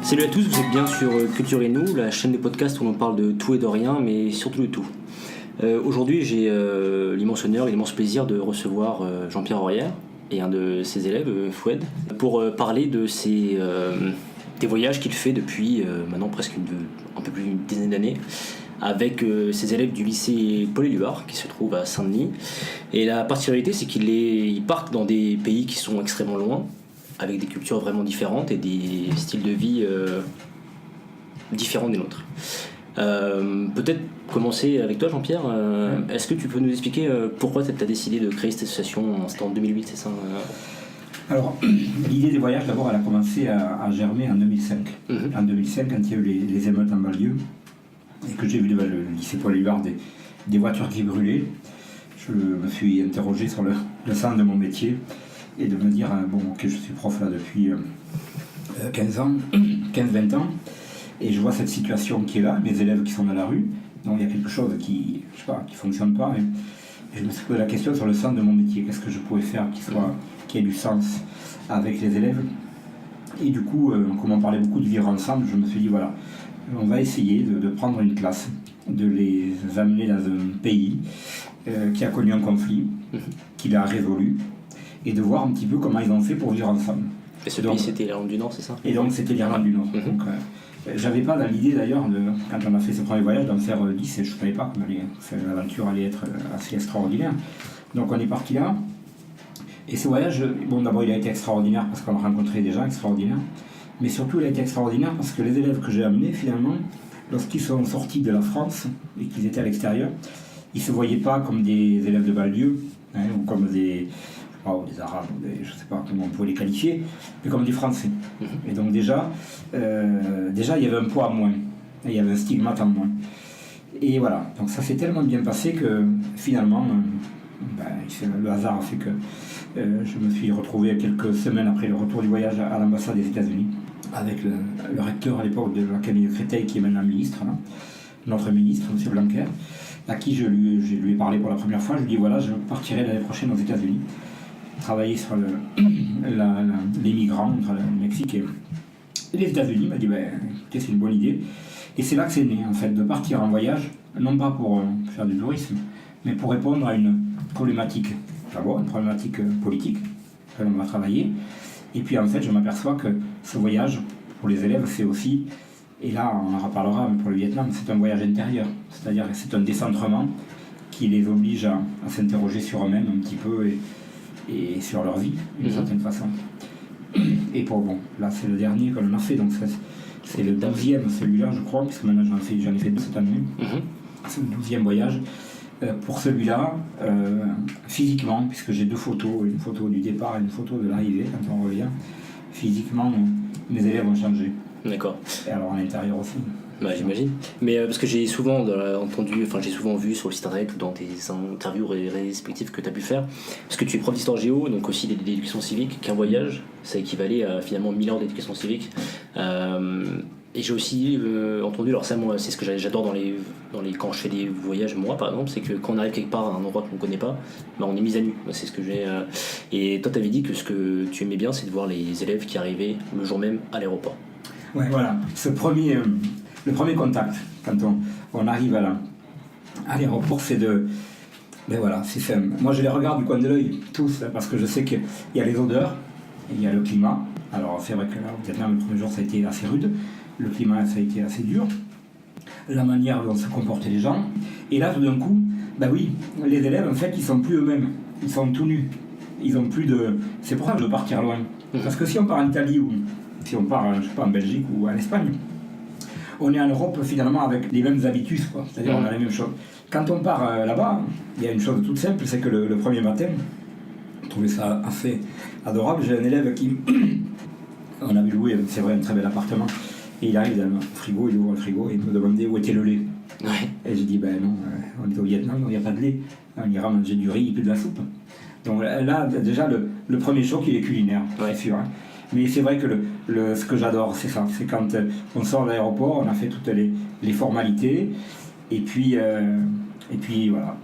Salut à tous, vous êtes bien sur Culture et Nous, la chaîne de podcast où on parle de tout et de rien, mais surtout de tout. Aujourd'hui, j'ai l'immense honneur et l'immense plaisir de recevoir Jean-Pierre Aurière et un de ses élèves, Foued, pour parler de des voyages qu'il fait depuis maintenant presque un peu plus d'une dizaine d'années, avec ses élèves du lycée Paul-Éluard qui se trouve à Saint-Denis. Et la particularité, c'est qu'ils partent dans des pays qui sont extrêmement loin, avec des cultures vraiment différentes et des styles de vie différents des nôtres. Peut-être commencer avec toi, Jean-Pierre. Est-ce que tu peux nous expliquer pourquoi tu as décidé de créer cette association? C'était en 2008, c'est ça? Alors, l'idée des voyages, d'abord, elle a commencé à germer en 2005. En 2005, quand il y a eu les émeutes en banlieue, et que j'ai vu le lycée Paul-Éluard des voitures qui brûlaient, je me suis interrogé sur le sens de mon métier et de me dire, ok, je suis prof là depuis 15-20 ans, et je vois cette situation qui est là, mes élèves qui sont dans la rue, donc il y a quelque chose qui fonctionne pas, et je me suis posé la question sur le sens de mon métier, qu'est-ce que je pourrais faire qui ait du sens avec les élèves. Et du coup, comme on parlait beaucoup de vivre ensemble, je me suis dit, voilà, on va essayer de prendre une classe, de les amener dans un pays qui a connu un conflit, qu'il a résolu, et de voir un petit peu comment ils ont fait pour vivre ensemble. Et ce pays, c'était l'Irlande du Nord, c'est ça? Et donc, c'était l'Irlande du Nord. Donc, j'avais pas dans l'idée d'ailleurs, quand on a fait ce premier voyage, d'en faire 10, et je ne savais pas que l'aventure allait être assez extraordinaire. Donc, on est parti là. Et ce voyage, d'abord, il a été extraordinaire parce qu'on a rencontré des gens extraordinaires, mais surtout, il a été extraordinaire parce que les élèves que j'ai amenés, finalement, lorsqu'ils sont sortis de la France et qu'ils étaient à l'extérieur, ils ne se voyaient pas comme des élèves de banlieue, ou comme des Arabes, je ne sais pas comment on pourrait les qualifier, mais comme des Français. Et donc déjà, il y avait un poids en moins, il y avait un stigmate en moins. Et voilà, donc ça s'est tellement bien passé que finalement, le hasard a fait que je me suis retrouvé quelques semaines après le retour du voyage à l'ambassade des États-Unis, avec le recteur à l'époque de l'Académie de Créteil, qui est maintenant ministre, notre ministre, M. Blanquer, à qui je lui ai parlé pour la première fois. Je lui ai dit, voilà, je partirai l'année prochaine aux États-Unis, travailler sur les migrants entre le Mexique et les États-Unis. Il m'a dit, c'est une bonne idée. Et c'est là que c'est né, en fait, de partir en voyage, non pas pour faire du tourisme, mais pour répondre à une problématique, d'abord une problématique politique, que l'on va travailler. Et puis en fait, je m'aperçois que ce voyage, pour les élèves, c'est aussi, et là on en reparlera, mais pour le Vietnam, c'est un voyage intérieur. C'est-à-dire que c'est un décentrement qui les oblige à s'interroger sur eux-mêmes un petit peu et sur leur vie, d'une certaine façon. Et là c'est le dernier que l'on a fait, donc c'est le 12e celui-là, je crois, puisque maintenant j'en ai fait 2 cette année. C'est le 12e voyage. Pour celui-là, physiquement, puisque j'ai 2 photos, une photo du départ et une photo de l'arrivée quand on revient, physiquement, mes élèves ont changé. D'accord. Et alors à l'intérieur aussi. J'imagine. Mais parce que j'ai souvent j'ai souvent vu sur le site internet ou dans tes interviews respectives que tu as pu faire, parce que tu es prof d'histoire géo, donc aussi d'éducation civique, qu'un voyage, ça équivalait à finalement 1000 heures d'éducation civique. Et j'ai aussi entendu, alors ça moi c'est ce que j'adore quand je fais des voyages moi par exemple, c'est que quand on arrive quelque part à un endroit qu'on ne connaît pas, on est mis à nu. C'est ce que j'ai. Et toi t'avais dit que ce que tu aimais bien c'est de voir les élèves qui arrivaient le jour même à l'aéroport. Ouais, voilà. Le premier contact quand on arrive à l'aéroport, c'est c'est simple. Moi je les regarde du coin de l'œil tous, parce que je sais qu'il y a les odeurs, il y a le climat. Alors c'est vrai que là au Vietnam le premier jour ça a été assez rude. Le climat, ça a été assez dur. La manière dont se comportaient les gens. Et là, tout d'un coup, les élèves, en fait, ils sont plus eux-mêmes. Ils sont tout nus. Ils ont plus de... C'est pour ça que je veux partir loin. Parce que si on part en Italie ou si on part, en Belgique ou en Espagne, on est en Europe, finalement, avec les mêmes habitus, quoi. C'est-à-dire, on a la même chose. Quand on part là-bas, il y a une chose toute simple, c'est que le premier matin, je trouvais ça assez adorable. J'ai un élève qui... On avait loué, c'est vrai, un très bel appartement. Et il arrive dans le frigo, il ouvre le frigo et il me demandait où était le lait. Ouais. Et j'ai dit, non, on est au Vietnam, il n'y a pas de lait. On ira manger du riz et de la soupe. Donc là, déjà, le premier choc, il est culinaire, c'est sûr. Mais c'est vrai que ce que j'adore, c'est ça. C'est quand on sort de l'aéroport, on a fait toutes les formalités. Et puis voilà.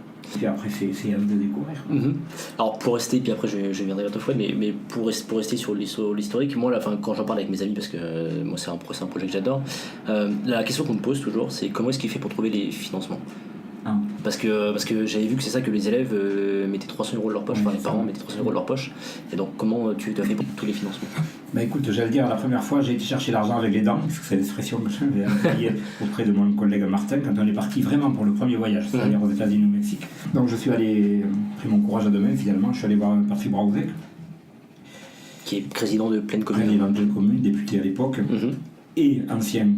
Et après, c'est à eux de découvrir. Alors pour rester, puis après je viendrai vers toi Fouad, mais pour rester sur l'historique, moi quand j'en parle avec mes amis, parce que moi c'est un projet que j'adore, la question qu'on me pose toujours, c'est comment est-ce qu'il fait pour trouver les financements. Parce que j'avais vu que c'est ça, que les élèves mettaient 300 € de leur poche, enfin les parents mettaient 300 € de leur poche, et donc comment tu as fait pour tous les financements? Bah écoute, j'allais dire, la première fois j'ai été chercher l'argent avec les dents, parce que c'est l'expression que j'avais employée auprès de mon collègue Martin quand on est parti vraiment pour le premier voyage, c'est-à-dire aux États-Unis, au Mexique. Donc je suis allé, pris mon courage à deux mains finalement, je suis allé voir Patrick Brauzek, qui est président de Pleine Commune. Président de Pleine Commune, député à l'époque, et ancien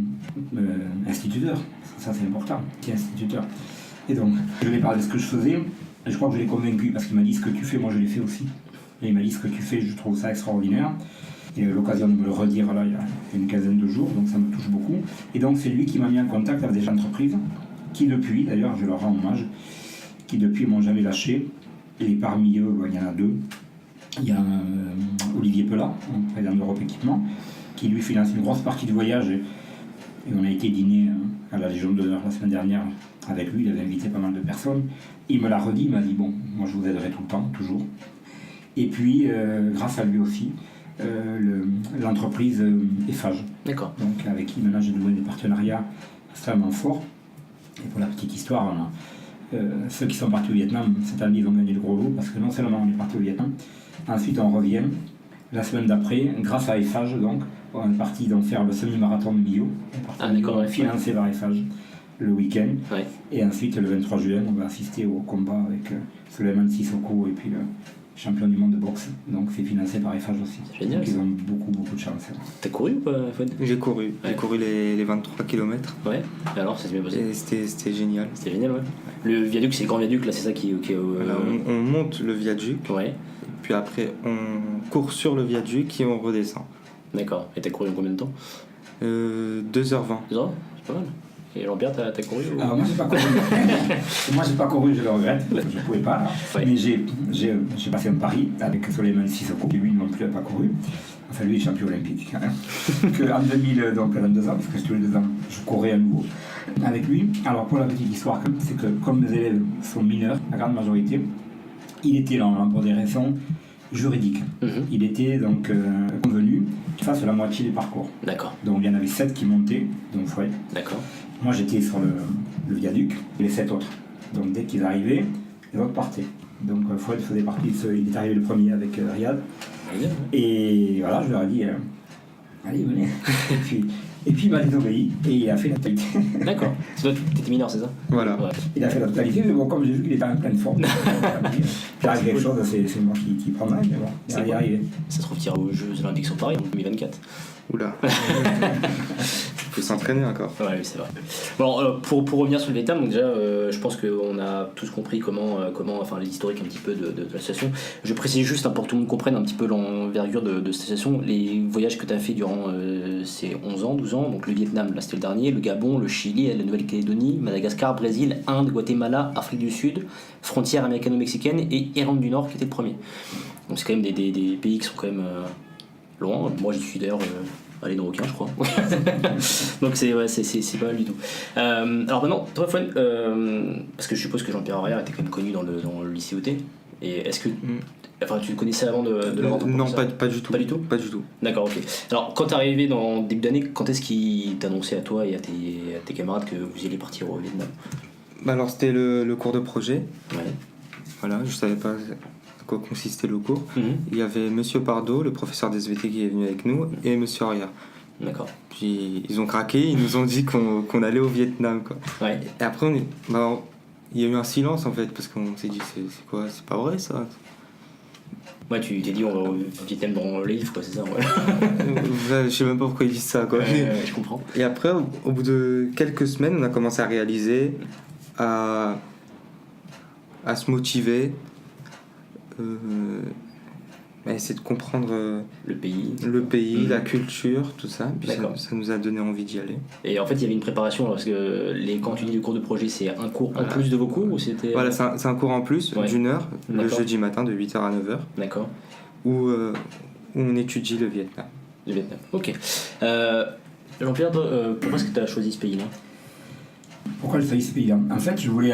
instituteur, ça c'est important, qui est instituteur. Et donc, je lui ai parlé de ce que je faisais, et je crois que je l'ai convaincu, parce qu'il m'a dit ce que tu fais, moi je l'ai fait aussi. Et il m'a dit ce que tu fais, je trouve ça extraordinaire. Il a eu l'occasion de me le redire là, il y a une quinzaine de jours, donc ça me touche beaucoup. Et donc c'est lui qui m'a mis en contact avec des entreprises, qui depuis, d'ailleurs, je leur rends hommage, qui depuis m'ont jamais lâché. Et parmi eux, il y en a deux. Il y a Olivier Pelat, président d'Europe Équipement, qui lui finance une grosse partie du voyage. Et on a été dîner à la Légion d'honneur la semaine dernière avec lui, il avait invité pas mal de personnes. Il me l'a redit, il m'a dit bon, moi je vous aiderai tout le temps, toujours. Et puis, grâce à lui aussi, l'entreprise Eiffage. D'accord. Donc avec qui maintenant j'ai noué des partenariats extrêmement forts. Et pour la petite histoire, ceux qui sont partis au Vietnam, cette année ils ont gagné le gros lot, parce que non seulement on est parti au Vietnam, ensuite on revient. La semaine d'après, grâce à Eiffage, donc, on est parti donc faire le semi-marathon de Millau, financé par Eiffage, le week-end. Ouais. Et ensuite, le 23 juin, on va assister au combat avec Souleymane Sissoko et puis le champion du monde de boxe. Donc c'est financé par Eiffage aussi. C'est génial. Donc ils ont beaucoup de chance. T'as couru ou pas, Fouad? J'ai couru les 23 km. Ouais, et alors ça s'est bien passé? Et c'était génial. C'était génial, ouais. Le viaduc, c'est le grand viaduc, là, c'est ça qui Voilà, on monte le viaduc, ouais. puis après on court sur le viaduc et on redescend. D'accord. Et t'as couru en combien de temps? 2h20. 2 heures? C'est pas mal. Et Jean-Pierre, t'as couru ou... Alors moi j'ai pas couru. Moi j'ai pas couru, je le regrette, je pouvais pas là. Ouais. Mais j'ai passé un pari avec Souleymane Sissoko, qui lui non plus n'a pas couru. Enfin lui est champion olympique quand même. Que en 2000, donc à 22 ans, parce que tous les 2 ans je courais à nouveau avec lui. Alors pour la petite histoire, c'est que comme les élèves sont mineurs, la grande majorité, il était là pour des raisons juridiques. Il était donc convenu qu'il fasse la moitié du parcours. D'accord. Donc il y en avait 7 qui montaient, donc Fouad. D'accord. Moi j'étais sur le viaduc et les 7 autres. Donc dès qu'ils arrivaient, les autres partaient. Donc Fouad faisait partie il est arrivé le premier avec Riyad. Bien, ouais. Et voilà, je leur ai dit allez, venez. et puis il m'a désobéi et il a fait la totalité. D'accord. T'étais mineur, c'est ça? Voilà. Ouais. Il a fait la totalité, mais bon, comme j'ai vu qu'il était en pleine forme, il arrive quelque chose, c'est moi qui prendrai, mais bon, il est arrivé. Ça se trouve, tirer aux Jeux Olympiques sur Paris en 2024. Oula. Faut s'entraîner encore. Ouais, c'est vrai. Bon, pour revenir sur le Vietnam, donc déjà, je pense qu'on a tous compris comment enfin l'historique un petit peu de l'association. Je précise juste pour que tout le monde comprenne un petit peu l'envergure de cette association. Les voyages que tu as fait durant ces 11 ans, 12 ans, donc le Vietnam, là c'était le dernier, le Gabon, le Chili, la Nouvelle-Calédonie, Madagascar, Brésil, Inde, Guatemala, Afrique du Sud, frontière américano-mexicaine et Irlande du Nord qui était le premier. Donc c'est quand même des pays qui sont quand même loin. Moi j'y suis d'ailleurs allé dans aucun, je crois. Donc c'est pas mal du tout. Alors maintenant, toi Fouad, parce que je suppose que Jean-Pierre Arrière était quand même connu dans le lycée OT. Et est-ce que enfin, tu le connaissais avant de le rencontrer? Non, pas du tout. Pas du tout? Pas du tout. D'accord, ok. Alors quand t'es arrivé dans début d'année, quand est-ce qu'il t'annonçait à toi et à tes camarades que vous alliez partir au Vietnam? Bah alors c'était le cours de projet. Ouais. Voilà, je savais pas à quoi consistait le cours. Il y avait Monsieur Pardo, le professeur des SVT qui est venu avec nous, et Monsieur Arrière. D'accord. Puis ils ont craqué, ils nous ont dit qu'on allait au Vietnam, quoi. Ouais. Et après il y a eu un silence en fait, parce qu'on s'est dit c'est quoi, c'est pas vrai ça. Ouais, tu t'es dit on va au Vietnam dans le livre, quoi, c'est ça, ouais. Je sais même pas pourquoi ils disent ça, quoi. Je comprends. Et après, au bout de quelques semaines, on a commencé à réaliser, à se motiver, à essayer de comprendre le pays, la culture, tout ça. Puis ça nous a donné envie d'y aller. Et en fait, il y avait une préparation, parce que quand tu dis le cours de projet, c'est un cours en plus de vos cours ou c'était... Voilà, c'est un cours en plus d'une heure, le jeudi matin de 8h à 9h. D'accord. Où on étudie le Vietnam. Le Vietnam, ok. Jean-Pierre, pourquoi est-ce que tu as choisi ce pays-là? Pourquoi j'ai choisi ce pays-là? En fait, je voulais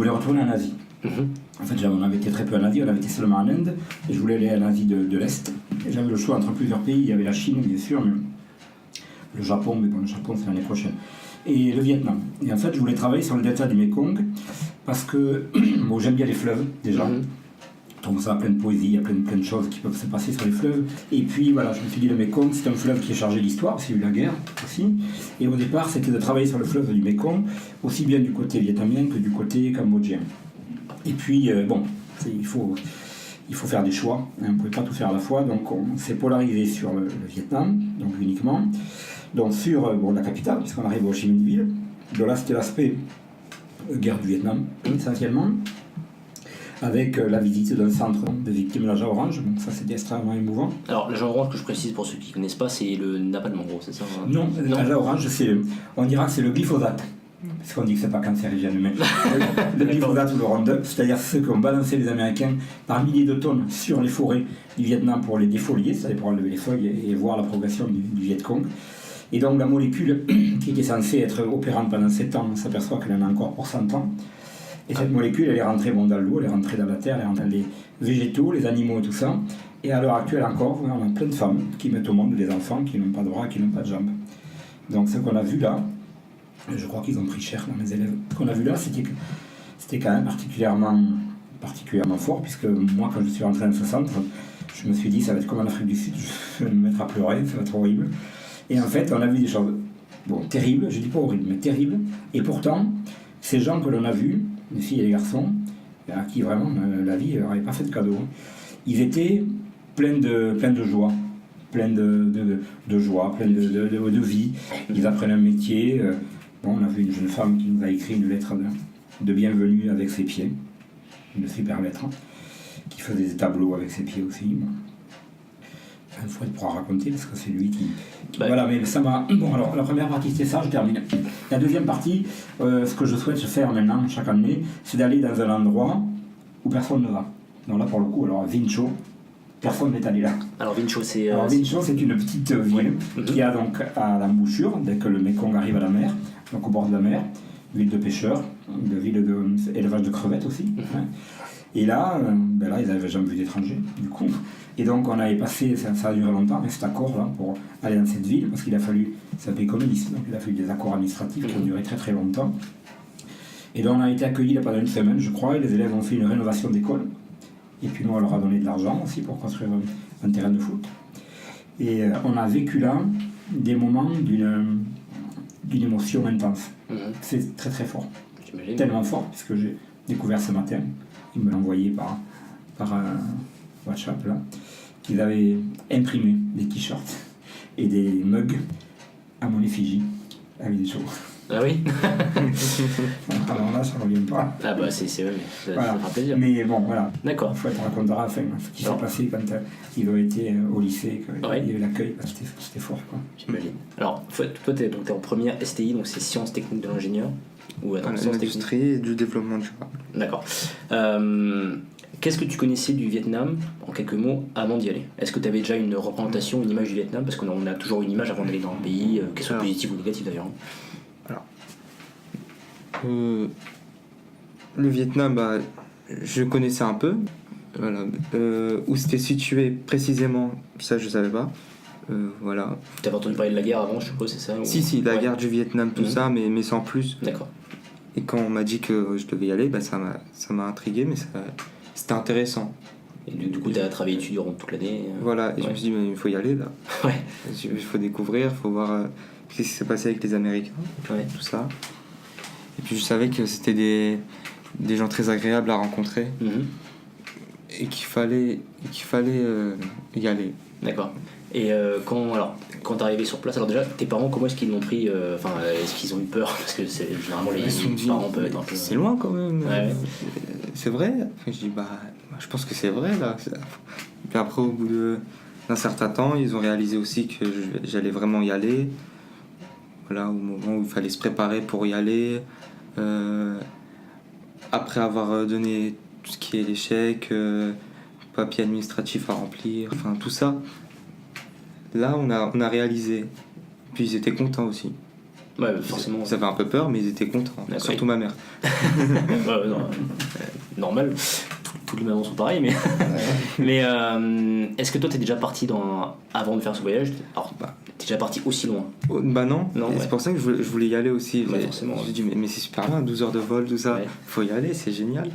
retourner en Asie. En fait, on avait été très peu en Asie, on avait été seulement en Inde, et je voulais aller en Asie de l'Est. Et j'avais le choix entre plusieurs pays, il y avait la Chine, bien sûr, mais le Japon, mais bon, le Japon, c'est l'année prochaine. Et le Vietnam. Et en fait, je voulais travailler sur le delta du Mekong, parce que bon, j'aime bien les fleuves, déjà. Donc ça a plein de poésie, il y a plein de choses qui peuvent se passer sur les fleuves. Et puis voilà, je me suis dit le Mekong, c'est un fleuve qui est chargé d'histoire, parce qu'il y a eu la guerre aussi. Et au départ, c'était de travailler sur le fleuve du Mekong, aussi bien du côté vietnamien que du côté cambodgien. Et puis, bon, il faut faire des choix, hein, on ne pouvait pas tout faire à la fois, donc on s'est polarisé sur le Vietnam, donc uniquement. Donc sur la capitale, puisqu'on arrive au Ho Chi Minh Ville. Donc là, c'était l'aspect guerre du Vietnam, essentiellement, avec la visite d'un centre de victimes de l'agent orange, donc ça c'était extrêmement émouvant. Alors l'agent orange, que je précise pour ceux qui ne connaissent pas, c'est le napalm en gros, c'est ça hein? Non, l'agent orange, on dira que c'est le glyphosate, parce qu'on dit que c'est pas cancérigène, mais le glyphosate ou le Roundup, c'est-à-dire ceux qui ont balancé les Américains par milliers de tonnes sur les forêts du Vietnam pour les défolier, c'est-à-dire pour enlever les feuilles et voir la progression du Viet Cong. Et donc la molécule qui était censée être opérante pendant 7 ans, on s'aperçoit qu'elle en a encore pour 100 ans. Et cette molécule, elle est rentrée dans l'eau, elle est rentrée dans la terre, elle est rentrée dans les végétaux, les animaux et tout ça. Et à l'heure actuelle encore, on a plein de femmes qui mettent au monde des enfants qui n'ont pas de bras, qui n'ont pas de jambes. Donc ce qu'on a vu là, je crois qu'ils ont pris cher dans mes élèves, ce qu'on a vu là, c'était quand même particulièrement fort, puisque moi, quand je suis rentré dans ce centre, je me suis dit, ça va être comme en Afrique du Sud, je vais me mettre à pleurer, ça va être horrible. Et en fait, on a vu des choses, terribles, je dis pas horribles, mais terribles. Et pourtant, ces gens que l'on a vus, les filles et les garçons, à qui vraiment la vie n'aurait pas fait de cadeau, ils étaient pleins de joie, pleins de joie, pleins de vie. Ils apprennent un métier. On a vu une jeune femme qui nous a écrit une lettre de bienvenue avec ses pieds, une super lettre, qui faisait des tableaux avec ses pieds aussi. Il faudrait pouvoir raconter parce que c'est lui qui... Voilà, mais ça m'a... Bon, alors la première partie c'était ça, je termine. La deuxième partie, ce que je souhaite faire maintenant, chaque année, c'est d'aller dans un endroit où personne ne va. Donc là, pour le coup, alors Vincho, personne n'est allé là. Alors Vincho, c'est une petite ville qui a donc à l'embouchure, dès que le Mekong arrive à la mer, donc au bord de la mer, ville de pêcheurs, ville d'élevage de crevettes aussi. Hein. Et là, ils n'avaient jamais vu d'étrangers, du coup. Et donc, on avait passé, ça a duré longtemps, cet accord là, pour aller dans cette ville, parce qu'il a fallu, c'est un pays communiste, donc il a fallu des accords administratifs qui ont duré très très longtemps. Et donc, on a été accueillis là pendant une semaine, je crois, et les élèves ont fait une rénovation d'école. Et puis, nous, on leur a donné de l'argent aussi pour construire un terrain de foot. Et on a vécu là des moments d'une émotion intense. C'est très très fort. J'imagine. Tellement fort, puisque j'ai découvert ce matin. Ils me l'ont envoyé par WhatsApp, là, qu'ils avaient imprimé des t-shirts et des mugs à mon effigie, à Vincho. Ah oui. Alors là, ça ne revient pas. Ah bah c'est vrai, ça fera plaisir. Mais bon, voilà. D'accord. Il faut être raconter à la fin ce qui s'est passé quand ils ont été au lycée, quand il y avait l'accueil, c'était fort, quoi. J'imagine. Alors, toi, t'es en première STI, donc c'est Sciences Techniques de l'Ingénieur ou l'industrie et du développement durable. D'accord. Qu'est-ce que tu connaissais du Vietnam, en quelques mots, avant d'y aller ? Est-ce que tu avais déjà une représentation, une image du Vietnam ? Parce qu'on a toujours une image avant d'aller dans le pays, qu'elle soit positive ou négative d'ailleurs. Alors, le Vietnam, je connaissais un peu. Voilà. Où c'était situé précisément, ça je savais pas. Voilà. Tu avais entendu parler de la guerre avant, je suppose, c'est ça ou... Si, la guerre du Vietnam, tout ça, mais sans plus. D'accord. Et quand on m'a dit que je devais y aller, ça m'a intrigué, mais c'était intéressant. Et du coup, tu as travaillé dessus durant toute l'année Voilà, et je me suis dit, mais il faut y aller là. Ouais. Il faut découvrir, il faut voir ce qui s'est passé avec les Américains, tout ça. Et puis je savais que c'était des gens très agréables à rencontrer et qu'il fallait y aller. D'accord. Et quand t'es arrivé sur place, alors déjà, tes parents, comment est-ce qu'ils l'ont pris est-ce qu'ils ont eu peur ? Parce que généralement, les parents peuvent être un peu... C'est loin quand même. Ouais. C'est vrai ? Je dis, je pense que c'est vrai là. Puis après, au bout d'un certain temps, ils ont réalisé aussi que j'allais vraiment y aller. Voilà, au moment où il fallait se préparer pour y aller. Après avoir donné tout ce qui est les chèques, papier administratif à remplir, enfin tout ça. Là, on a réalisé. Puis ils étaient contents aussi. Ouais, forcément. Ils avaient un peu peur, mais ils étaient contents. D'accord. Surtout ma mère. Normal. Tous les mamans sont pareils, mais. Mais est-ce que toi, t'es déjà parti avant de faire ce voyage? Alors, t'es déjà parti aussi loin? Bah non, non, c'est pour ça que je voulais y aller aussi. Ouais, forcément. J'ai dit, mais c'est super loin, 12 heures de vol, tout ça. Ouais. Faut y aller, c'est génial.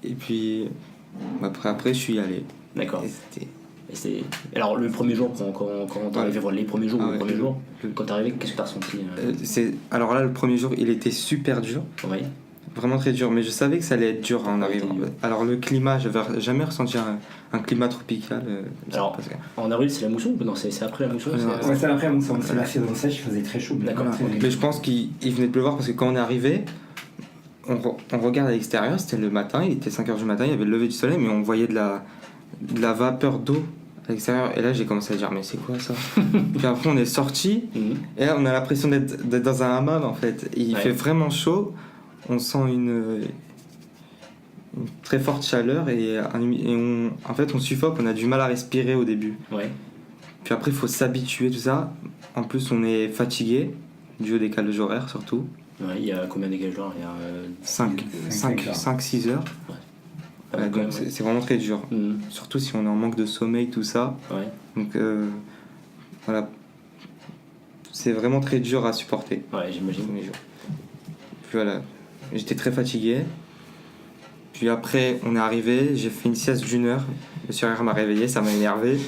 Et puis, après, je suis allé. D'accord. Alors, le premier jour, quand t'es arrivé, les premiers jours, quand t'es arrivé, qu'est-ce que t'as ressenti? Alors là, le premier jour, il était super dur. Oui. Vraiment très dur, mais je savais que ça allait être dur en arrivant. Alors le climat, j'avais jamais ressenti un climat tropical. Alors, en avril, c'est la mousson ou non? C'est après la mousson? Ouais, c'est après la mousson. C'est la saison sèche, il faisait très chaud. D'accord. Mais je pense qu'il venait de pleuvoir parce que quand on est arrivé, on regarde à l'extérieur, c'était le matin, il était 5h du matin, il y avait le lever du soleil, mais on voyait de la vapeur d'eau à l'extérieur. Et là, j'ai commencé à dire, mais c'est quoi ça? Puis après, on est sorti, et là, on a l'impression d'être dans un hammam en fait. Et il fait vraiment chaud. On sent une très forte chaleur et en fait on suffoque, on a du mal à respirer au début. Ouais. Puis après il faut s'habituer tout ça. En plus on est fatigué dû au décalage horaire surtout. Ouais, il y a combien de décalage horaire? Il y a 5-6 heures. Ouais. Donc c'est vraiment très dur. Surtout si on est en manque de sommeil, tout ça. Ouais. Donc voilà. C'est vraiment très dur à supporter. Ouais, j'imagine. Tous les jours. Puis voilà. J'étais très fatigué. Puis après, on est arrivé, j'ai fait une sieste d'1 heure. Monsieur R m'a réveillé, ça m'a énervé.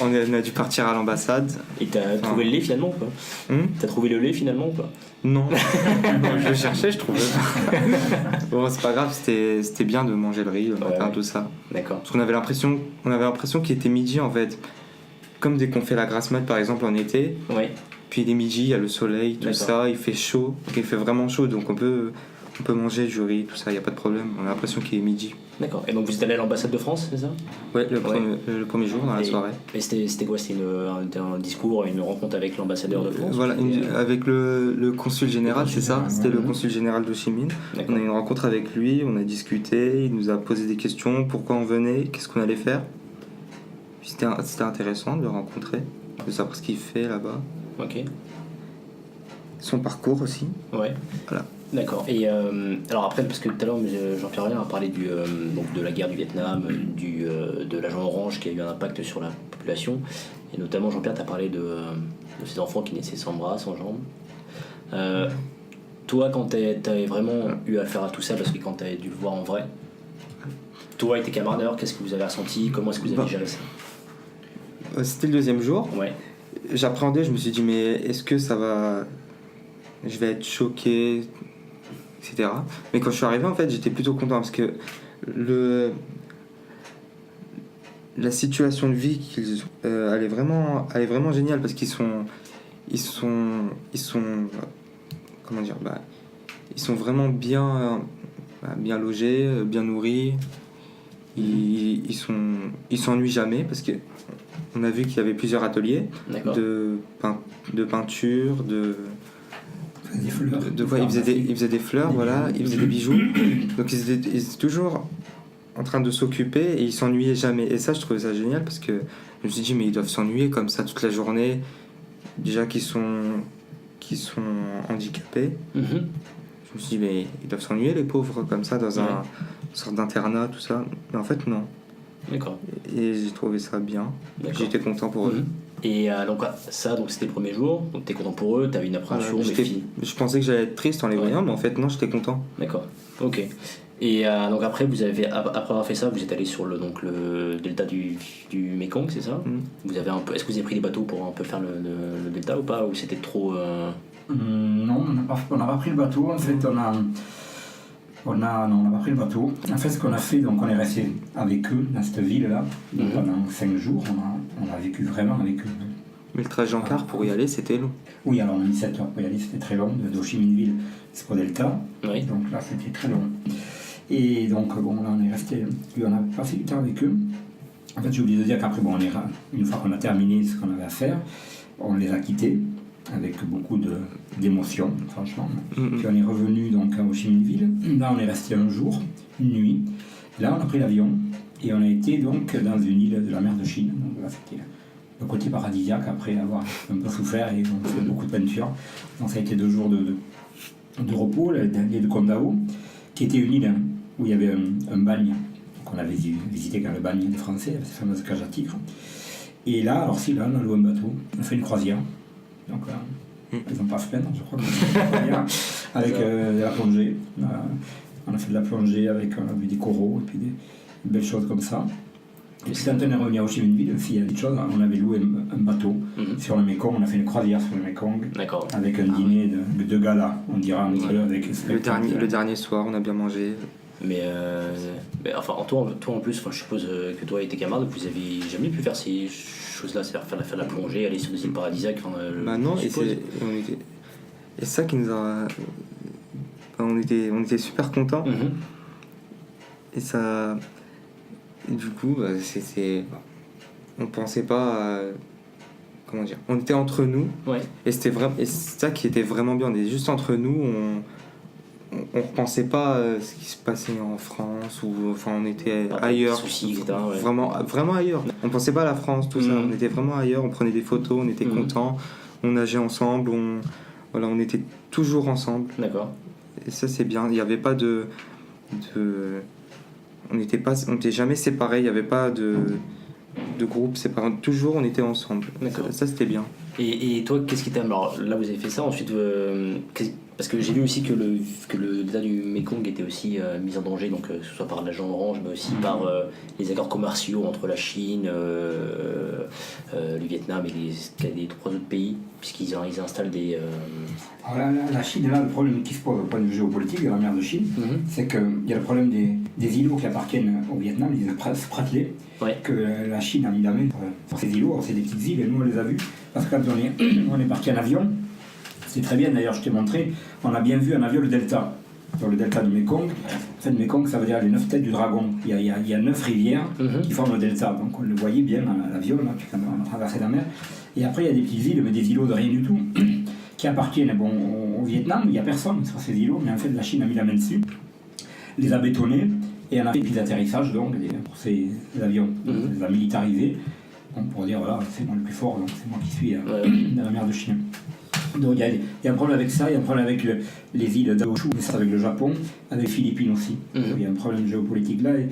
on a dû partir à l'ambassade. Et t'as trouvé le lait finalement ou pas? T'as trouvé le lait finalement ou pas? Non. Non, je le cherchais, je trouvais. Bon, c'est pas grave, c'était bien de manger le riz le matin, tout ça. D'accord. Parce qu'on avait l'impression qu'il était midi en fait. Comme dès qu'on fait la grasse mat par exemple en été. Ouais. Puis il est midi, il y a le soleil, tout ça, il fait chaud, il fait vraiment chaud, donc on peut manger du riz, tout ça, il n'y a pas de problème, on a l'impression qu'il est midi. D'accord, et donc vous êtes allé à l'ambassade de France, c'est ça? Ouais, le premier jour dans la soirée. Et c'était quoi? C'était un discours, une rencontre avec l'ambassadeur de France? Voilà, avec le consul général, c'est ça, c'était le consul général d'Ho Chi Minh. On a eu une rencontre avec lui, on a discuté, il nous a posé des questions, pourquoi on venait, qu'est-ce qu'on allait faire. C'était intéressant de le rencontrer, de savoir ce qu'il fait là-bas. Ok. Son parcours aussi. Ouais. Voilà. D'accord. Et alors après, parce que tout à l'heure, Jean-Pierre Rien a parlé donc de la guerre du Vietnam, de l'agent orange qui a eu un impact sur la population. Et notamment, Jean-Pierre, tu as parlé de ces enfants qui naissaient sans bras, sans jambes. Toi, quand tu avais vraiment eu affaire à tout ça, parce que quand tu avais dû le voir en vrai, toi et tes camarades, qu'est-ce que vous avez ressenti? Comment est-ce que vous avez géré ça? C'était le 2e jour. Ouais. J'appréhendais, je me suis dit, mais est-ce que ça va. Je vais être choqué, etc. Mais quand je suis arrivé, en fait, j'étais plutôt content parce que la situation de vie qu'ils ont, elle est vraiment géniale parce qu'ils sont comment dire, ils sont vraiment bien logés, bien nourris. Ils s'ennuient jamais parce que on a vu qu'il y avait plusieurs ateliers de peinture, des fleurs. Ils faisaient des fleurs, voilà, ils faisaient des bijoux. Donc ils étaient toujours en train de s'occuper et ils s'ennuyaient jamais. Et ça, je trouvais ça génial parce que je me suis dit, mais ils doivent s'ennuyer comme ça toute la journée. Déjà qu'ils sont handicapés. Je me suis dit, mais ils doivent s'ennuyer les pauvres comme ça dans une sorte d'internat, tout ça. Mais en fait, non. D'accord. Et j'ai trouvé ça bien. J'étais content pour eux. Et donc c'était le premier jour, donc t'es content pour eux, t'avais une appréhension, je pensais que j'allais être triste en les voyant, mais en fait non, j'étais content. D'accord, ok. Et donc après avoir fait ça, vous êtes allé sur le delta du Mekong, c'est ça? Vous avez est-ce que vous avez pris des bateaux pour un peu faire le delta ou pas, ou c'était trop Non, on n'a pas pris le bateau, en fait on n'a pas pris le bateau. En fait, ce qu'on a fait, donc on est resté avec eux dans cette ville-là. Pendant 5 jours, on a vécu vraiment avec eux. Mais le trajet en car pour y aller, c'était long. Oui, alors on a mis 7 heures pour y aller, c'était très long. De Ho Chi Minh Ville jusqu'au Delta. Oui. Donc là, c'était très long. Et donc, là, on est resté. Puis on a passé du temps avec eux. En fait, j'ai oublié de dire qu'après, une fois qu'on a terminé ce qu'on avait à faire, on les a quittés. Avec beaucoup d'émotions, franchement. Puis on est revenu donc à Ho Chi Minh Ville. Là, on est resté un jour, une nuit. Là, on a pris l'avion et on a été donc dans une île de la mer de Chine. Donc là, c'était le côté paradisiaque après avoir un peu souffert et on fait beaucoup de peinture. Donc ça a été 2 jours de repos, le dernier de Condao, qui était une île où il y avait un bagne. Donc on avait visité quand le bagne des Français, ces fameuses cages à tigres. Et là, alors si, là, on a loué un bateau, on a fait une croisière. Donc ils n'ont pas à se plaindre, je crois. Avec de la plongée. On a fait de la plongée avec, on a vu des coraux et puis des belles choses comme ça. Et puis quand on est revenu à Ho Chi Minh Ville, il y a des choses, on avait loué un bateau sur le Mekong, on a fait une croisière sur le Mekong. D'accord. Avec un dîner de gala, on dira entre eux avec le dernier soir, on a bien mangé. Mais enfin, toi en plus, je suppose que toi et tes camarades, vous avez jamais pu faire ces choses-là, c'est-à-dire faire la plongée, aller sur des îles paradisiaques. Bah non, et c'est ça qui nous a. On était super contents. Et ça. Et du coup, on pensait pas. Comment dire ? On était entre nous. Ouais. Et c'est ça qui était vraiment bien. On était juste entre nous. On repensait pas ce qui se passait en France ou enfin on était ailleurs. Soucis, etc., ouais. Vraiment ailleurs. On pensait pas à la France, tout ça. On était vraiment ailleurs. On prenait des photos. On était contents. On nageait ensemble. On était toujours ensemble. D'accord. Et ça c'est bien. Il n'y avait pas de on n'était jamais séparés, il n'y avait pas de groupe séparés, toujours on était ensemble. D'accord. Ça c'était bien. Et toi, qu'est-ce qui t'aime ? Alors là, vous avez fait ça, ensuite, parce que j'ai vu aussi que le delta du Mekong était aussi mis en danger, donc que ce soit par l'agent orange, mais aussi par les accords commerciaux entre la Chine, le Vietnam et les 3 autres pays, puisqu'ils installent des... Alors la Chine, là, le problème qui se pose au point de vue géopolitique de la mer de Chine, c'est qu'il y a le problème des îlots qui appartiennent au Vietnam, les îles Spratly, que la Chine a mis la main sur ces îlots. C'est des petites îles et nous on les a vus, parce que quand on est parti en avion, c'est très bien d'ailleurs, je t'ai montré, on a bien vu en avion le delta. Sur le delta du Mekong, en fait, le Mekong ça veut dire les 9 têtes du dragon. Il y a 9 rivières qui forment le delta, donc on le voyait bien à l'avion, là, puis quand on a traversé la mer. Et après il y a des petites îles, mais des îlots de rien du tout, qui appartiennent au Vietnam, il n'y a personne sur ces îlots, mais en fait la Chine a mis la main dessus, les a bétonnés, et on a fait des atterrissages donc, pour ces avions, on les a militarisés, donc pour dire voilà, c'est moi le plus fort, donc c'est moi qui suis dans la mer de Chine. Donc il y a un problème avec ça, il y a un problème avec les îles d'Aoshu, avec le Japon, avec les Philippines aussi. Il y a un problème géopolitique là. Et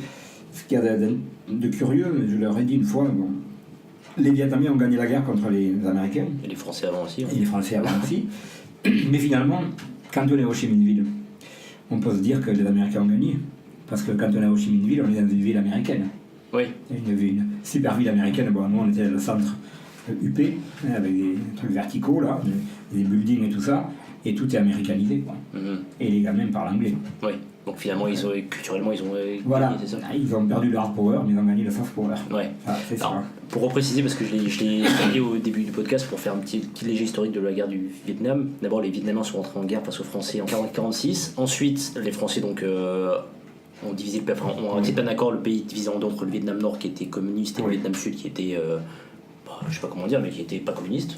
ce qu'il y a de curieux, je leur ai dit une fois, bon, les Vietnamiens ont gagné la guerre contre les Américains. Et les Français avant aussi. Et les Français avant aussi. Mais finalement, quand on est à Ho Chi Minh Ville, on peut se dire que les Américains ont gagné. Parce que quand on est à Ho Chi Minh Ville, on est dans une ville américaine. Oui. Une super ville américaine. Bon, nous, on était dans le centre UP, avec des trucs verticaux, là, des buildings et tout ça, et tout est américanisé, quoi. Et les gamins parlent anglais. Oui, donc finalement, culturellement, ils ont voilà. gagné, c'est ça ? Ils ont perdu le hard power, mais ils ont gagné le soft power. Ouais. Ah, c'est alors, ça. Pour repréciser, parce que je l'ai dit au début du podcast, pour faire un petit léger historique de la guerre du Vietnam, d'abord, les Vietnamiens sont entrés en guerre face aux Français en 1946. Ensuite, les Français, donc... ont accepté un accord, le pays divisé en deux entre le Vietnam Nord qui était communiste et le Vietnam Sud qui était je sais pas comment dire, mais qui était pas communiste.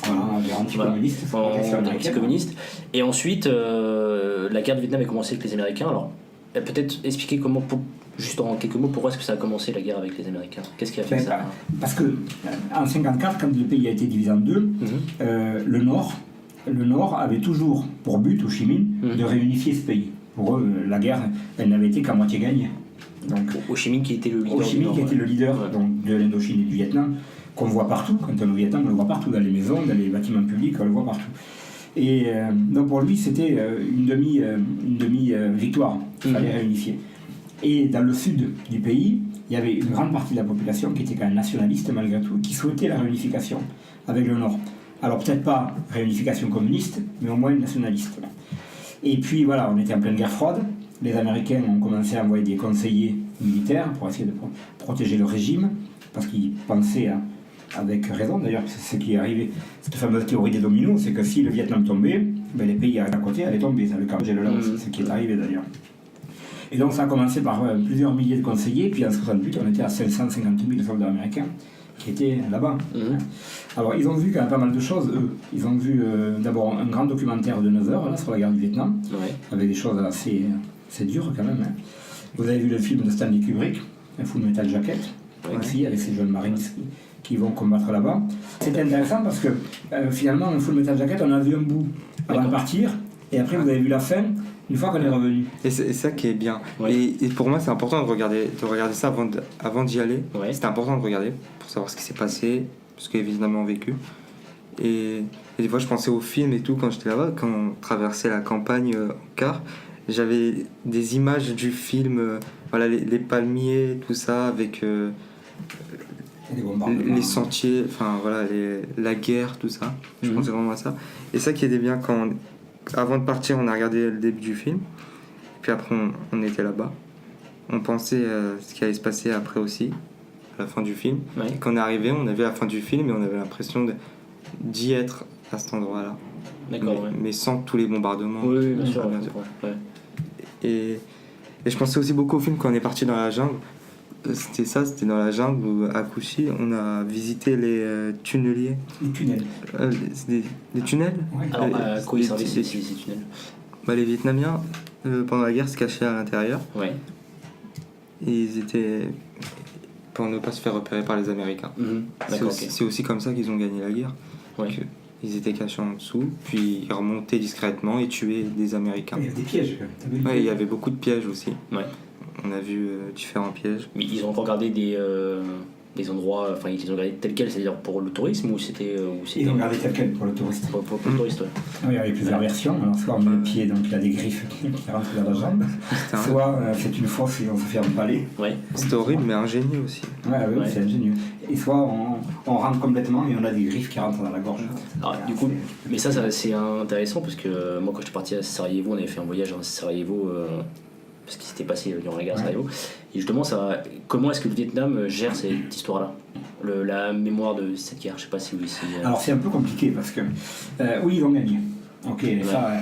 Anti-communiste. Et ensuite, la guerre du Vietnam a commencé avec les Américains. Alors, peut-être expliquer comment, juste en quelques mots, pourquoi est-ce que ça a commencé la guerre avec les Américains ? Qu'est-ce qui a fait ça ? Parce que en 1954, quand le pays a été divisé en deux, le Nord avait toujours pour but, Ho Chi Minh, de réunifier ce pays. Pour eux, la guerre, elle n'avait été qu'à moitié gagnée. Donc, Ho Chi Minh qui était le leader. Ho Chi Minh qui était le leader donc, de l'Indochine et du Vietnam, qu'on voit partout. Quand on est au Vietnam, on le voit partout, dans les maisons, dans les bâtiments publics, on le voit partout. Et donc pour lui, c'était une demi-victoire qu'il fallait réunifier. Et dans le sud du pays, il y avait une grande partie de la population qui était quand même nationaliste malgré tout, qui souhaitait la réunification avec le Nord. Alors peut-être pas réunification communiste, mais au moins nationaliste. Et puis voilà, on était en pleine guerre froide. Les Américains ont commencé à envoyer des conseillers militaires pour essayer de protéger le régime, parce qu'ils pensaient, avec raison d'ailleurs, c'est ce qui est arrivé, cette fameuse théorie des dominos, c'est que si le Vietnam tombait, ben les pays à côté allaient tomber, ça le Cambodge là aussi, c'est ce qui est arrivé d'ailleurs. Et donc ça a commencé par plusieurs milliers de conseillers, puis en 1968 on était à 550 000 soldats américains qui étaient là-bas. Alors ils ont vu quand même pas mal de choses, eux. Ils ont vu d'abord un grand documentaire de 9 heures là, sur la guerre du Vietnam, avec des choses assez dures quand même. Vous avez vu le film de Stanley Kubrick, Full Metal Jacket, aussi avec ces jeunes marines qui vont combattre là-bas. C'était intéressant parce que finalement, dans Full Metal Jacket, on a vu un bout avant de partir, et après vous avez vu la fin une fois qu'on est revenu. Et c'est ça qui est bien. Ouais. Et pour moi, c'est important de regarder ça avant d'y aller. Ouais. C'était important de regarder pour savoir ce qui s'est passé, ce que évidemment vécu. Et des fois, je pensais au film et tout quand j'étais là-bas, quand on traversait la campagne en car. J'avais des images du film, voilà, les palmiers, tout ça, avec les sentiers, enfin voilà, la guerre, tout ça. Je pensais vraiment à ça. Et ça qui était bien, avant de partir, on a regardé le début du film. Puis après, on était là-bas. On pensait ce qui allait se passer après aussi, à la fin du film. Ouais. Et quand on est arrivé, on avait la fin du film et on avait l'impression d'y être à cet endroit-là. D'accord, mais sans tous les bombardements. Oui, bien sûr. Ouais. Et je pensais aussi beaucoup au film quand on est parti dans la jungle. C'était dans la jungle où, à Kouchi, on a visité les tunneliers. Les tunnels. Les tunnels. Ouais. Alors, à quoi ils servaient ces tunnels? Les Vietnamiens, pendant la guerre, se cachaient à l'intérieur. Ouais. Et ils étaient. Pour ne pas se faire repérer par les Américains. D'accord, c'est aussi comme ça qu'ils ont gagné la guerre. Ouais. Ils étaient cachés en dessous, puis ils remontaient discrètement et tuaient des Américains. Il y avait des pièges. Ouais, il y avait beaucoup de pièges aussi. Ouais. On a vu différents pièges. Mais ils ont encore gardé des endroits, enfin ils les ont gardés tels quels, c'est-à-dire pour le tourisme ou c'était. Ils ont gardé tel quel pour le touriste. Pour le touriste, ouais. Oui, il y avait plusieurs versions. Alors, soit on met le pied, donc il a des griffes qui rentrent dans la jambe, soit c'est une fosse et on se fait empaler. Ouais. C'était horrible, mais ingénieux aussi. Ouais, c'est ingénieux. Et soit on rentre complètement et on a des griffes qui rentrent dans la gorge. Alors, du coup, mais ça c'est intéressant parce que moi quand j'étais parti à Sarajevo, on avait fait un voyage à Sarajevo. Parce qu'il s'était passé durant la guerre à Sarajevo. Et justement, comment est-ce que le Vietnam gère cette histoire-là, la mémoire de cette guerre? Je sais pas si vous ici. Alors c'est un peu compliqué parce que oui, ils ont gagné. Ok, ça,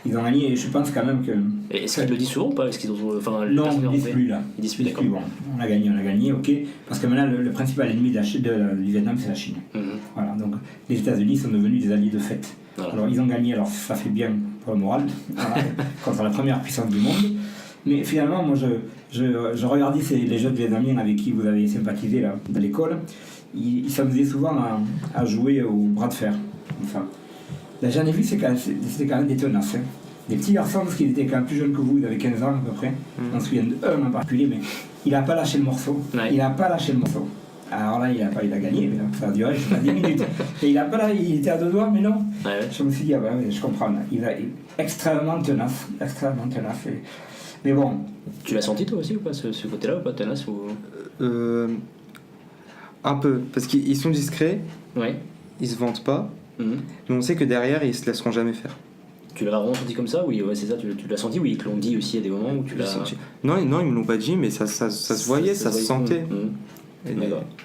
ils ont gagné et je pense quand même que. Et est-ce qu'ils le disent souvent ou pas? Est-ce qu'ils ont, non, ils ne disent plus là. Ils disent plus, d'accord. Bon, on a gagné, ok. Parce que maintenant le principal ennemi du Vietnam, c'est la Chine. Voilà, donc les États-Unis sont devenus des alliés de fait. Voilà. Alors ils ont gagné, alors ça fait bien pour le moral, contre la première puissance du monde. Mais finalement, moi, je regardais les jeunes Vietnamiens avec qui vous avez sympathisé là, dans l'école. Ils s'amusaient souvent à jouer au bras de fer. Enfin, là, j'en ai vu, c'était quand même des tenaces. Hein. Des petits garçons, parce qu'ils étaient quand même plus jeunes que vous, ils avaient 15 ans à peu près. On se souvient d'un en particulier, mais il n'a pas lâché le morceau. Ouais. Il n'a pas lâché le morceau. Alors là, il a gagné, mais là, ça a duré, je sais pas, 10 minutes. Et il était à 2 doigts, mais non. Ouais. Je me suis dit, je comprends. Là. Il est extrêmement tenace. Mais bon. Tu l'as senti toi aussi ou pas, ce côté-là ou pas, tenace ou... Un peu, parce qu'ils sont discrets, ouais. Ils se vantent pas, mais on sait que derrière ils se laisseront jamais faire. Tu l'as vraiment senti comme ça? Oui, ouais, c'est ça, tu l'as senti ou ils te l'ont dit aussi à des moments où tu l'as senti? Non, ils me l'ont pas dit, mais ça se voyait, ça se sentait. C'est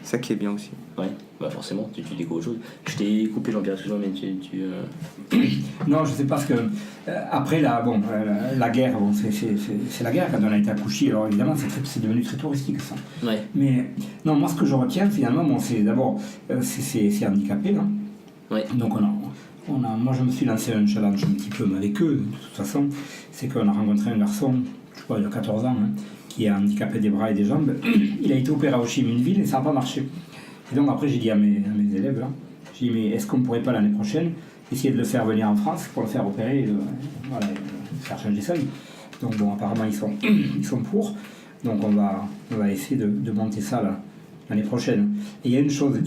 ça qui est bien aussi. Ouais, bah forcément, tu découvres autre chose. Je t'ai coupé Jean-Pierre, excuse-moi, mais tu Non, je sais pas ce que. Après, la guerre, bon, c'est la guerre quand on a été à Kouchi, alors évidemment, c'est devenu très touristique ça. Ouais. Mais non, moi ce que je retiens finalement, bon, c'est d'abord, c'est handicapé, là. Ouais. Donc moi je me suis lancé un challenge un petit peu avec eux, de toute façon, c'est qu'on a rencontré un garçon, je crois il a 14 ans, qui est handicapé des bras et des jambes. Il a été opéré à Ho Chi Minh Ville et ça n'a pas marché. Et donc après j'ai dit à mes élèves, là, j'ai dit mais est-ce qu'on ne pourrait pas l'année prochaine essayer de le faire venir en France pour le faire opérer et faire changer sa vie. Donc bon, apparemment ils sont pour, donc on va essayer de monter ça l'année prochaine. Et il y a une chose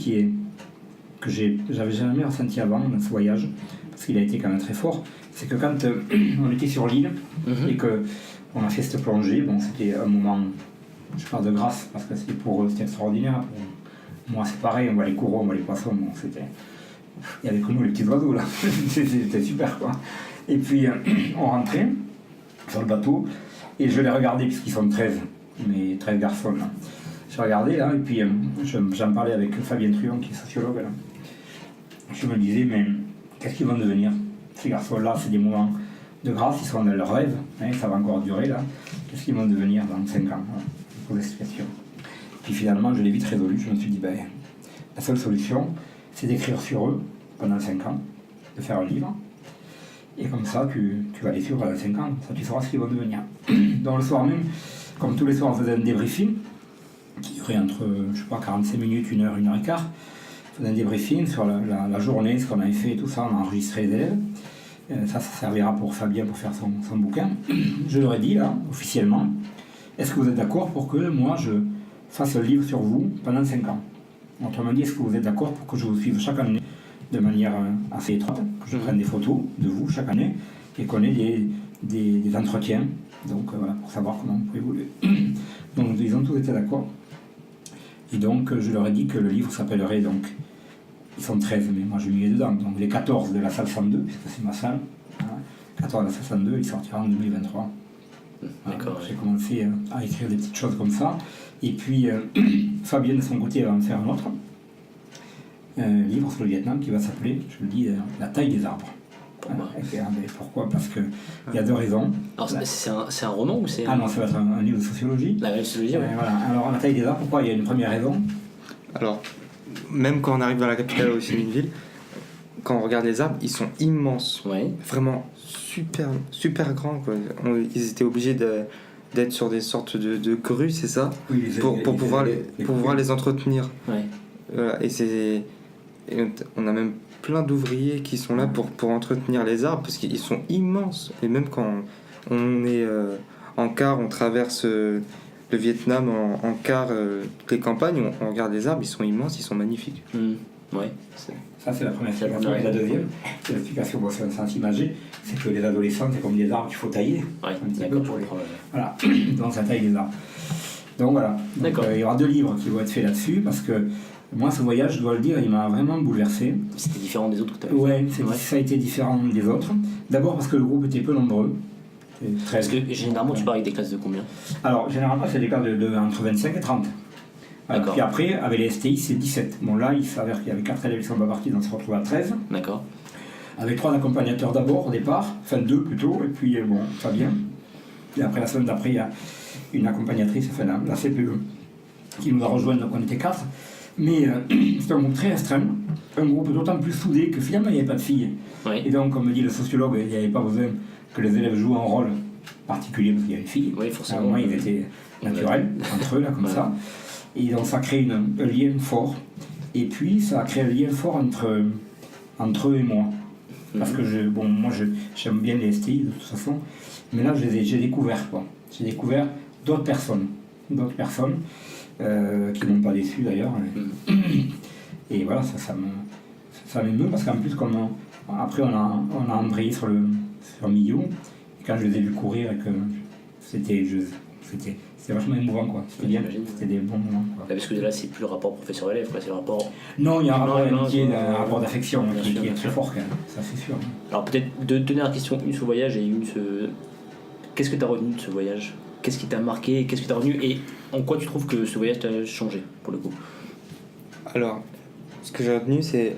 que j'avais jamais ressenti avant dans ce voyage, parce qu'il a été quand même très fort, c'est que quand on était sur l'île et que on a fait cette plongée, bon c'était un moment, je parle de grâce, parce que pour eux c'était extraordinaire. Pour moi c'est pareil, on voit les coraux, on voit les poissons, bon, il y avait que nous les petits oiseaux là, c'était super quoi. Et puis on rentrait sur le bateau et je les regardais puisqu'ils sont 13 garçons là. Je regardais là et puis j'en parlais avec Fabien Truon qui est sociologue là. Je me disais mais qu'est-ce qu'ils vont devenir ces garçons là, c'est des moments de grâce, ils sont dans leur rêve, ça va encore durer là. Qu'est-ce qu'ils vont devenir dans 5 ans? Je pose cette question. Puis finalement je l'ai vite résolu, je me suis dit la seule solution c'est d'écrire sur eux pendant 5 ans, de faire un livre. Et comme ça, tu vas les suivre pendant 5 ans, ça tu sauras ce qu'ils vont devenir. Donc le soir même, comme tous les soirs, on faisait un débriefing, qui près entre, 45 minutes, 1 heure, 1 heure et quart. On faisait un débriefing sur la journée, ce qu'on avait fait et tout ça. On a enregistré les élèves. Ça servira pour Fabien pour faire son bouquin. Je leur ai dit, là, officiellement, est-ce que vous êtes d'accord pour que moi, je fasse un livre sur vous pendant 5 ans? Autrement dit, est-ce que vous êtes d'accord pour que je vous suive chaque année de manière assez étroite, que je prenne des photos de vous chaque année et qu'on ait des entretiens, donc voilà, pour savoir comment vous pouvez évoluer. Donc ils ont tous été d'accord. Et donc je leur ai dit que le livre s'appellerait, donc, ils sont 13, mais moi je m'y mets dedans, donc les 14 de la salle 102, puisque c'est ma salle, voilà. 14 de la salle 102, il sortira en 2023. D'accord. J'ai commencé à écrire des petites choses comme ça. Et puis Fabien de son côté va en faire un autre livre sur le Vietnam qui va s'appeler, je le dis, La taille des arbres. Pourquoi? Parce qu'il y a 2 raisons. Alors c'est un roman ou c'est... Ah non, ça va être un livre de sociologie. La sociologie, ouais. Voilà. Alors La taille des arbres, pourquoi? Il y a une première raison. Alors, même quand on arrive dans la capitale aussi d'une ville, quand on regarde les arbres, ils sont immenses. Ouais. Vraiment super, super grands, quoi. Ils étaient obligés d'être sur des sortes de grues, c'est ça? Oui, pour pouvoir les entretenir. Ouais. Voilà, et on a même plein d'ouvriers qui sont là pour entretenir les arbres parce qu'ils sont immenses. Et même quand on est en car, on traverse le Vietnam en car, toutes les campagnes, on regarde les arbres, ils sont immenses, ils sont magnifiques. Ouais. Ça, c'est la première explication. Et la deuxième, c'est l'explication, bon, c'est un sens imagé, c'est que les adolescents, c'est comme des arbres qu'il faut tailler. Ouais, un petit d'accord. peu pour les... Voilà, donc ça taille les arbres. Donc voilà. Donc, il y aura 2 livres qui vont être faits là-dessus, parce que moi, ce voyage, je dois le dire, il m'a vraiment bouleversé. C'était différent des autres que tu avais Ouais, ça a été différent des autres. D'abord parce que le groupe était peu nombreux. Parce que généralement, tu pars avec des classes de combien? Alors, généralement, c'est des classes entre 25 et 30. Voilà. Puis après, avec les STI, c'est 17. Bon, là, il s'avère qu'il y avait 4 élèves qui sont pas partis, donc on se retrouve à 13. D'accord. Avec 3 accompagnateurs d'abord, au départ, enfin 2 plutôt, et puis bon, Fabien. Et après, la semaine d'après, il y a une accompagnatrice, enfin la CPE, qui nous a rejoint, donc on était 4. Mais c'était un groupe très restreint, un groupe d'autant plus soudé que finalement il n'y avait pas de filles. Oui. Et donc, comme me dit le sociologue, il n'y avait pas besoin que les élèves jouent un rôle particulier parce qu'il y avait des filles. Oui, forcément. Au moins, ils étaient naturels entre eux, là, comme ça. Et donc, ça crée un lien fort. Et puis, ça a créé un lien fort entre eux et moi. Parce que moi, j'aime bien les STI de toute façon. Mais là, j'ai découvert, quoi. J'ai découvert d'autres personnes. Qui m'ont pas déçu d'ailleurs. Et voilà, ça m'émeut parce qu'en plus, après on a embrayé sur Millau, et quand je les ai vus courir et que c'était vachement émouvant, quoi. C'était bien, c'était des bons moments, quoi. Parce que là, c'est plus le rapport professeur-élève, quoi, c'est le rapport... Non, il y a un rapport d'amitié, un rapport d'affection qui est très fort, quand même, ça c'est sûr. Alors peut-être deux dernières questions, une sur le voyage et une sur... Qu'est-ce que tu as retenu de ce voyage? Qu'est-ce qui t'a marqué? Qu'est-ce que tu as retenu? Et en quoi tu trouves que ce voyage t'a changé, pour le coup? Alors, ce que j'ai retenu, c'est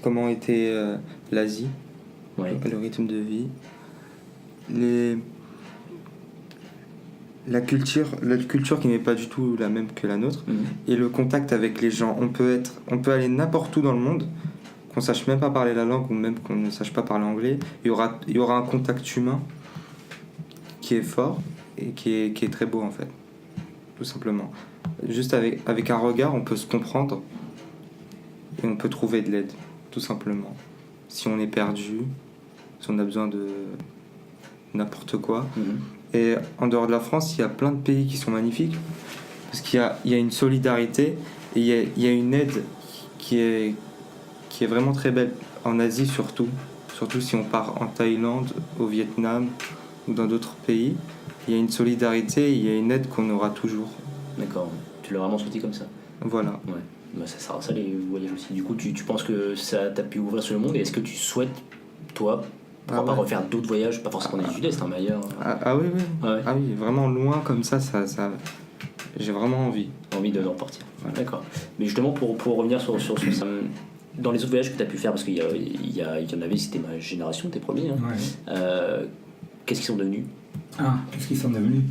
comment était l'Asie, le rythme de vie, la culture qui n'est pas du tout la même que la nôtre, et le contact avec les gens. On peut aller n'importe où dans le monde, qu'on sache même pas parler la langue ou même qu'on ne sache pas parler anglais, il y aura un contact humain qui est fort et qui est très beau en fait, tout simplement. Juste avec un regard, on peut se comprendre et on peut trouver de l'aide, tout simplement. Si on est perdu, si on a besoin de n'importe quoi. Et en dehors de la France, il y a plein de pays qui sont magnifiques parce qu'il y a une solidarité et il y a une aide qui est vraiment très belle en Asie surtout si on part en Thaïlande, au Vietnam ou dans d'autres pays. Il y a une solidarité, il y a une aide qu'on aura toujours. D'accord, tu l'as vraiment senti comme ça? Voilà. Ouais. Bah, ça sert à ça les voyages aussi. Du coup, tu penses que ça t'a pu ouvrir sur le monde, et est-ce que tu souhaites, toi, pourquoi pas refaire d'autres voyages, pas forcément dans les sud-est, hein, mais ailleurs? Oui. Ouais. Ah oui, vraiment loin comme ça j'ai vraiment envie. Envie de repartir. Voilà. D'accord. Mais justement, pour revenir sur ça, dans les autres voyages que tu as pu faire, parce qu'il y en avait, c'était ma génération, tes premiers, hein, Ouais. qu'est-ce qu'ils sont devenus? Ah, qu'est-ce qu'ils sont devenus?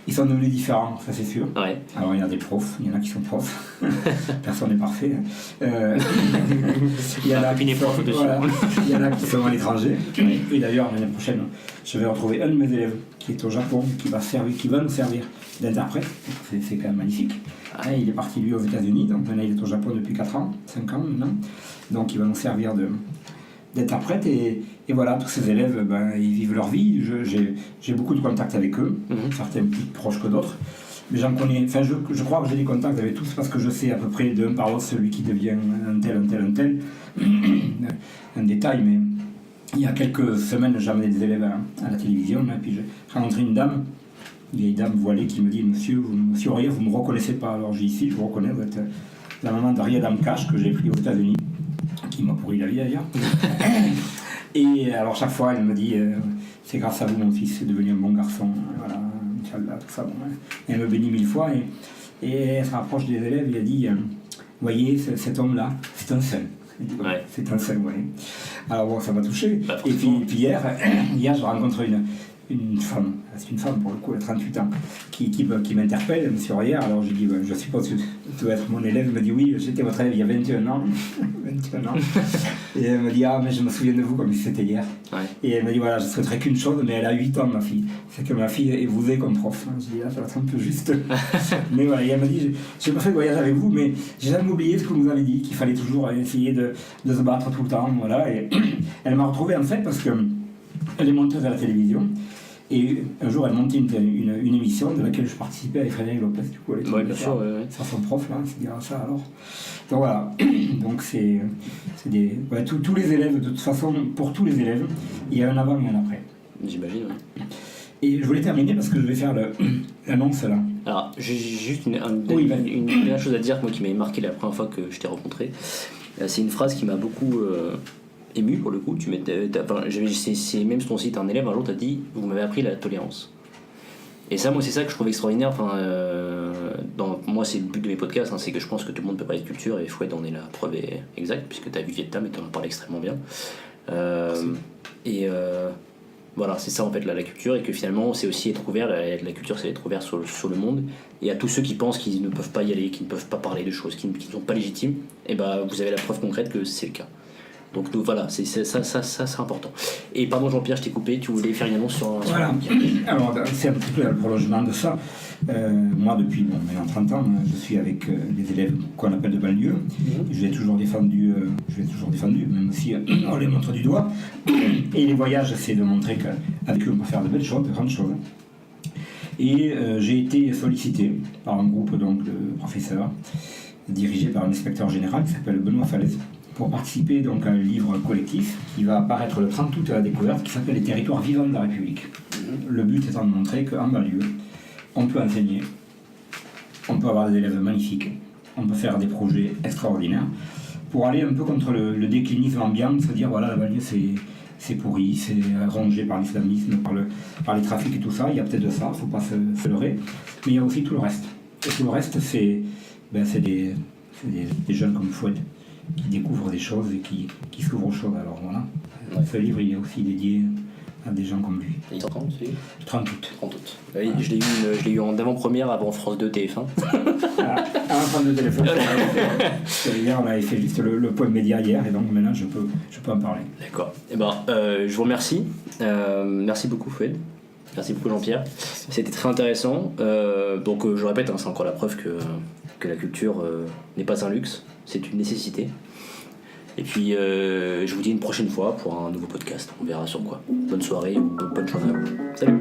Ils sont devenus différents, ça c'est sûr. Ouais. Alors il y a des profs, il y en a qui sont profs. Personne n'est parfait. Il y en a qui sont, voilà, il y en a qui sont à l'étranger. Et d'ailleurs, l'année prochaine, je vais retrouver un de mes élèves qui est au Japon, qui va nous servir d'interprète. C'est quand même magnifique. Il est parti lui aux États-Unis, donc maintenant il est au Japon depuis 4 ans, 5 ans maintenant. Donc il va nous servir d'interprète et voilà, tous ces élèves, ils vivent leur vie. J'ai beaucoup de contacts avec eux, certains plus proches que d'autres, mais j'en connais, enfin je crois que j'ai des contacts avec tous parce que je sais à peu près d'un par l'autre celui qui devient un tel. Un détail, mais il y a quelques semaines j'ai amené des élèves à la télévision et puis j'ai rencontré une vieille dame voilée qui me dit Monsieur Aurier, vous ne me reconnaissez pas? Alors j'ai dit si, je vous reconnais, vous êtes la maman de Riyad Amkash que j'ai pris aux États-Unis, qui m'a pourri la vie d'ailleurs. Et alors chaque fois elle me dit c'est grâce à vous mon fils est devenu un bon garçon, voilà, Inch'Allah, tout ça. Bon, hein. Elle me bénit 1000 fois et elle se rapproche des élèves et elle dit voyez cet homme là c'est un saint. Ouais. C'est un saint, oui. Alors bon, ça m'a touché. Et puis hier je rencontre une femme, c'est une femme pour le coup, elle a 38 ans, qui m'interpelle, Monsieur Aurier. Alors je dis, je suppose que tu dois être mon élève. Elle me dit, oui, j'étais votre élève il y a 21 ans. 21 ans. Et elle me dit, ah, mais je me souviens de vous comme si c'était hier. Ouais. Et elle me dit, voilà, je souhaiterais qu'une chose, mais elle a 8 ans, ma fille. C'est que ma fille est vous comme prof. Je dis, là, ça va être un peu juste. Mais voilà, et elle me dit, j'ai pas fait de voyage avec vous, mais j'ai jamais oublié ce que vous nous avez dit, qu'il fallait toujours essayer de se battre tout le temps. Voilà. Et elle m'a retrouvé en fait parce qu'elle est monteuse à la télévision. Et un jour, elle montait une émission de laquelle je participais avec Frédéric Lopez, du coup, elle était bien sûr, sur son prof, là, c'est dire ça alors. Donc voilà, donc c'est des. Ouais, tous les élèves, de toute façon, pour tous les élèves, il y a un avant et un après. J'imagine, oui. Et je voulais terminer parce que je vais faire l'annonce là. Alors, j'ai juste une dernière chose à dire, moi qui m'avait marqué la première fois que je t'ai rencontré. C'est une phrase qui m'a beaucoup. Ému pour le coup, c'est même sur ton site, un élève un jour t'a dit vous m'avez appris la tolérance. Et ça, moi, c'est ça que je trouve extraordinaire. Moi, c'est le but de mes podcasts, c'est que je pense que tout le monde peut parler de culture et Foued en est la preuve exacte, puisque tu as vu Vietnam et tu en parles extrêmement bien. Voilà, c'est ça en fait la culture, et que finalement, c'est aussi être ouvert. La culture, c'est être ouvert sur le monde. Et à tous ceux qui pensent qu'ils ne peuvent pas y aller, qui ne peuvent pas parler de choses qui ne sont pas légitimes, et vous avez la preuve concrète que c'est le cas. Donc voilà, c'est ça important. Et pardon Jean-Pierre, je t'ai coupé, tu voulais faire une annonce sur Voilà, alors c'est un petit peu le prolongement de ça. Moi depuis maintenant 30 ans, je suis avec les élèves qu'on appelle de banlieue. Je l'ai toujours défendu, même si on les montre du doigt. Et les voyages, c'est de montrer qu'avec eux on peut faire de belles choses, de grandes choses. Et j'ai été sollicité par un groupe donc, de professeurs, dirigé par un inspecteur général qui s'appelle Benoît Falaise, pour participer donc à un livre collectif qui va apparaître le 30 août à la découverte, qui s'appelle Les territoires vivants de la République. Le but étant de montrer qu'en banlieue, on peut enseigner, on peut avoir des élèves magnifiques, on peut faire des projets extraordinaires, pour aller un peu contre le déclinisme ambiant, se dire voilà, la banlieue c'est pourri, c'est rongé par l'islamisme, par les trafics et tout ça. Il y a peut-être de ça, il ne faut pas se leurrer, mais il y a aussi tout le reste. Et tout le reste, c'est des jeunes comme Foued qui découvrent des choses et qui s'ouvrent aux choses. Alors voilà, ce livre il est aussi dédié à des gens comme lui. Il est 30 celui 30 août. 30 août. Oui, je l'ai eu en avant-première avant France 2 TF1. Avant France 2 téléphone. Hier on avait fait juste le point média hier et donc maintenant je peux en parler. D'accord. Je vous remercie. Merci beaucoup Foued. Merci beaucoup Jean-Pierre. C'était très intéressant. Donc je répète, c'est encore la preuve que la culture n'est pas un luxe, c'est une nécessité. Et puis je vous dis une prochaine fois pour un nouveau podcast. On verra sur quoi. Bonne soirée ou bonne journée à vous. Salut.